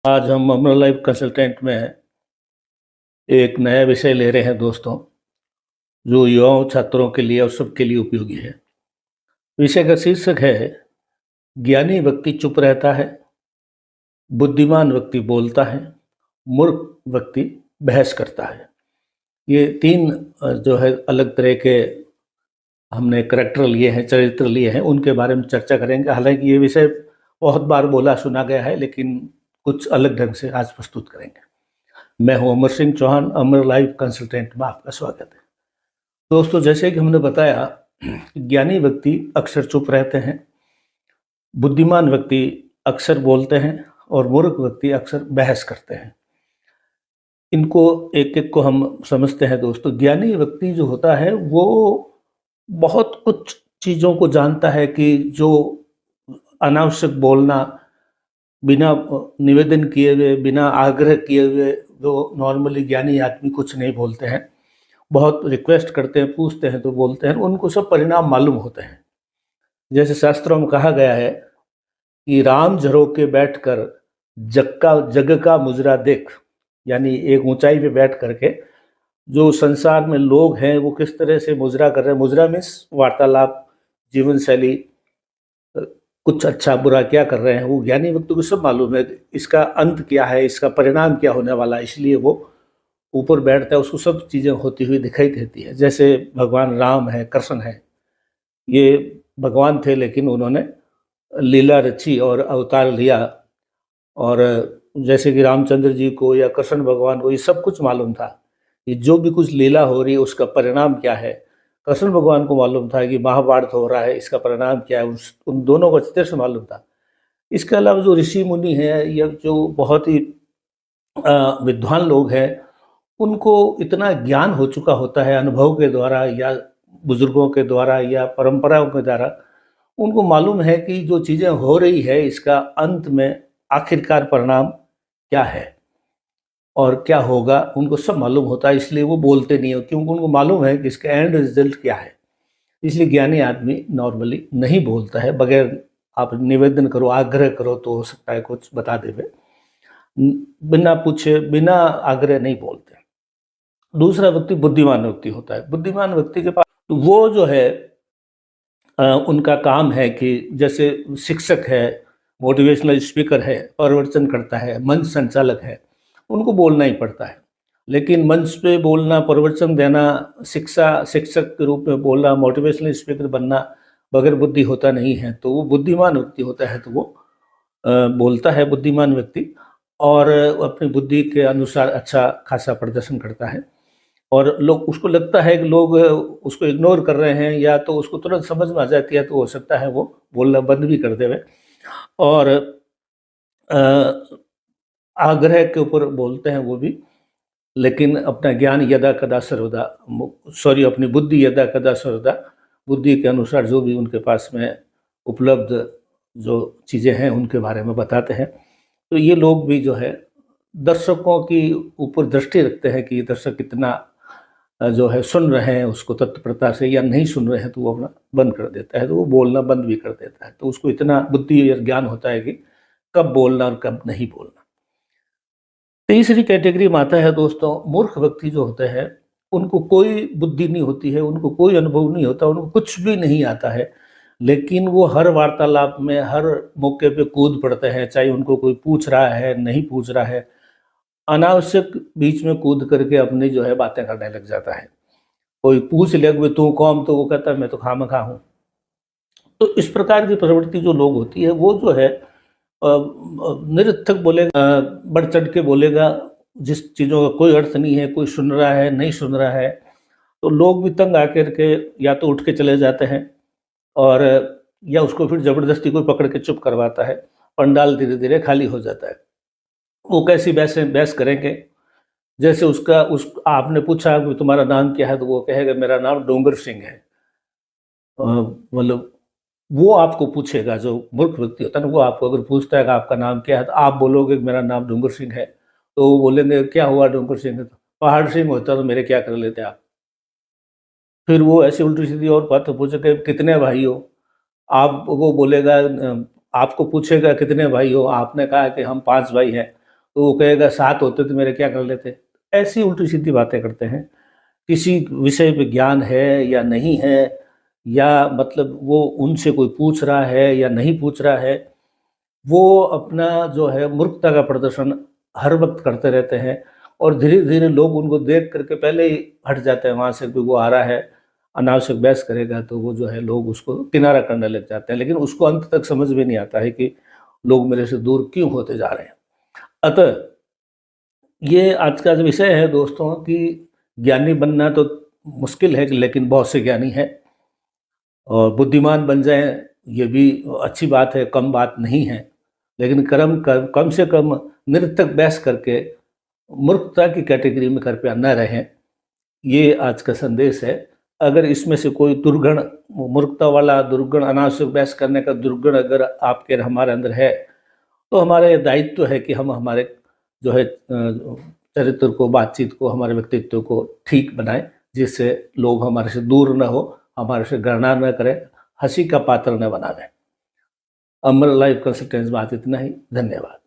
आज हम अमर life consultant में एक नया विषय ले रहे हैं दोस्तों, जो युवाओं छात्रों के लिए और सबके लिए उपयोगी है। विषय का शीर्षक है ज्ञानी व्यक्ति चुप रहता है, बुद्धिमान व्यक्ति बोलता है, मूर्ख व्यक्ति बहस करता है। ये तीन जो है अलग तरह के हमने करैक्टर लिए हैं, चरित्र लिए हैं, उनके बारे में चर्चा करेंगे। हालांकि ये विषय बहुत बार बोला सुना गया है, लेकिन कुछ अलग ढंग से आज प्रस्तुत करेंगे। मैं हूं अमर सिंह चौहान, अमर लाइफ कंसल्टेंट में आपका स्वागत है। दोस्तों, जैसे कि हमने बताया, ज्ञानी व्यक्ति अक्सर चुप रहते हैं, बुद्धिमान व्यक्ति अक्सर बोलते हैं और मूर्ख व्यक्ति अक्सर बहस करते हैं। इनको एक एक को हम समझते हैं दोस्तों। ज्ञानी व्यक्ति जो होता है वो बहुत कुछ चीज़ों को जानता है कि जो अनावश्यक बोलना, बिना निवेदन किए हुए, बिना आग्रह किए हुए, जो नॉर्मली ज्ञानी आदमी कुछ नहीं बोलते हैं, बहुत रिक्वेस्ट करते हैं, पूछते हैं तो बोलते हैं, उनको सब परिणाम मालूम होते हैं। जैसे शास्त्रों में कहा गया है कि राम झरोके बैठकर जग का मुजरा देख, यानी एक ऊंचाई पे बैठ करके जो संसार में लोग हैं वो किस तरह से मुजरा कर रहे हैं। मुजरा मीन्स वार्तालाप, जीवन शैली, कुछ अच्छा बुरा क्या कर रहे हैं, वो ज्ञानी व्यक्ति को सब मालूम है। इसका अंत क्या है, इसका परिणाम क्या होने वाला है, इसलिए वो ऊपर बैठता है, उसको सब चीज़ें होती हुई दिखाई देती है। जैसे भगवान राम है, कृष्ण है, ये भगवान थे लेकिन उन्होंने लीला रची और अवतार लिया। और जैसे कि रामचंद्र जी को या कृष्ण भगवान को ये सब कुछ मालूम था कि जो भी कुछ लीला हो रही है उसका परिणाम क्या है। कृष्ण भगवान को मालूम था कि महाभारत हो रहा है, इसका परिणाम क्या है, उन दोनों को अच्छी तरह से मालूम था। इसके अलावा जो ऋषि मुनि हैं या जो बहुत ही विद्वान लोग हैं, उनको इतना ज्ञान हो चुका होता है अनुभव के द्वारा या बुजुर्गों के द्वारा या परंपराओं के द्वारा, उनको मालूम है कि जो चीज़ें हो रही है इसका अंत में आखिरकार परिणाम क्या है और क्या होगा, उनको सब मालूम होता है। इसलिए वो बोलते नहीं हो, क्योंकि उनको मालूम है कि इसका एंड रिजल्ट क्या है। इसलिए ज्ञानी आदमी नॉर्मली नहीं बोलता है, बगैर आप निवेदन करो, आग्रह करो तो हो सकता है कुछ बता देवे, बिना पूछे बिना आग्रह नहीं बोलते। दूसरा व्यक्ति बुद्धिमान व्यक्ति होता है। बुद्धिमान व्यक्ति के पास वो जो है उनका काम है कि जैसे शिक्षक है, मोटिवेशनल स्पीकर है, प्रवचन करता है, मंच संचालक है, उनको बोलना ही पड़ता है। लेकिन मंच पे बोलना, प्रवचन देना, शिक्षक के रूप में बोलना, मोटिवेशनल स्पीकर बनना बगैर बुद्धि होता नहीं है। तो वो बुद्धिमान व्यक्ति होता है तो वो बोलता है, बुद्धिमान व्यक्ति, और अपनी बुद्धि के अनुसार अच्छा खासा प्रदर्शन करता है। और लोग, उसको लगता है कि लोग उसको इग्नोर कर रहे हैं या तो उसको तुरंत समझ में आ जाती है, तो हो सकता है वो बोलना बंद भी कर देवे और आग्रह के ऊपर बोलते हैं वो भी। लेकिन अपना ज्ञान यदा कदा सर्वदा, सॉरी, अपनी बुद्धि यदा कदा सर्वदा, बुद्धि के अनुसार जो भी उनके पास में उपलब्ध जो चीज़ें हैं उनके बारे में बताते हैं। तो ये लोग भी जो है दर्शकों की ऊपर दृष्टि रखते हैं कि दर्शक कितना जो है सुन रहे हैं उसको तत्परता से, या नहीं सुन रहे हैं तो वो अपना बंद कर देता है, तो वो बोलना बंद भी कर देता है। तो उसको इतना बुद्धि और ज्ञान होता है कि कब बोलना और कब नहीं बोलना। तीसरी कैटेगरी में आता है दोस्तों, मूर्ख व्यक्ति जो होते हैं, उनको कोई बुद्धि नहीं होती है, उनको कोई अनुभव नहीं होता, उनको कुछ भी नहीं आता है, लेकिन वो हर वार्तालाप में, हर मौके पे कूद पड़ते हैं, चाहे उनको कोई पूछ रहा है नहीं पूछ रहा है, अनावश्यक बीच में कूद करके अपनी जो है बातें करने लग जाता है। कोई पूछ ले कि तू कौन, तो वो कहता है मैं तो खामखा हूँ। तो इस प्रकार की प्रवृत्ति जो लोग होती है वो जो है निरर्थक बोलेगा, बढ़ चढ़ के बोलेगा, जिस चीज़ों का कोई अर्थ नहीं है, कोई सुन रहा है नहीं सुन रहा है, तो लोग भी तंग आकर के या तो उठ के चले जाते हैं और या उसको फिर ज़बरदस्ती कोई पकड़ के चुप करवाता है। पंडाल धीरे धीरे खाली हो जाता है। वो कैसी बहस करेंगे, जैसे उसका उस आपने पूछा कि तुम्हारा नाम क्या है, तो वो कहेगा मेरा नाम डोंगर सिंह है। मतलब वो आपको पूछेगा, जो मूर्ख व्यक्ति होता है ना, वो आपको अगर पूछता है कि आपका नाम क्या है, तो आप बोलोगे कि मेरा नाम डोंगर सिंह है, तो वो बोलेंगे क्या हुआ डोंगर सिंह है, तो पहाड़ सिंह होता तो मेरे क्या कर लेते आप। फिर वो ऐसी उल्टी सीधी और बात पूछेगा कितने भाई हो आप, वो बोलेगा आपको पूछेगा कितने भाई हो, आपने कहा कि हम 5 भाई हैं, तो वो कहेगा 7 होते तो मेरे क्या कर लेते। ऐसी उल्टी सीधी बातें करते हैं। किसी विषय पे ज्ञान है या नहीं है, या मतलब वो उनसे कोई पूछ रहा है या नहीं पूछ रहा है, वो अपना जो है मूर्खता का प्रदर्शन हर वक्त करते रहते हैं। और धीरे धीरे लोग उनको देख करके पहले ही हट जाते हैं वहाँ से, कि वो आ रहा है अनावश्यक बहस करेगा, तो वो जो है लोग उसको किनारा करने लग जाते हैं। लेकिन उसको अंत तक समझ में नहीं आता है कि लोग मेरे से दूर क्यों होते जा रहे हैं। अतः ये आज का जो विषय है दोस्तों, कि ज्ञानी बनना तो मुश्किल है, लेकिन बहुत से ज्ञानी हैं। और बुद्धिमान बन जाएं ये भी अच्छी बात है, कम बात नहीं है। लेकिन कम से कम निरर्थक बहस करके मूर्खता की कैटेगरी में कृपया न रहें। ये आज का संदेश है। अगर इसमें से कोई दुर्गुण, मूर्खता वाला दुर्गुण, अनावश्यक बहस करने का दुर्गुण अगर आपके हमारे अंदर है, तो हमारा ये दायित्व है कि हम हमारे जो है चरित्र को, बातचीत को, हमारे व्यक्तित्व को ठीक बनाएं, जिससे लोग हमारे से दूर न हो, हमारे से घृणा न करें, हंसी का पात्र न बना दें। अमर लाइफ कंसल्टेंसी बात इतना ही। धन्यवाद।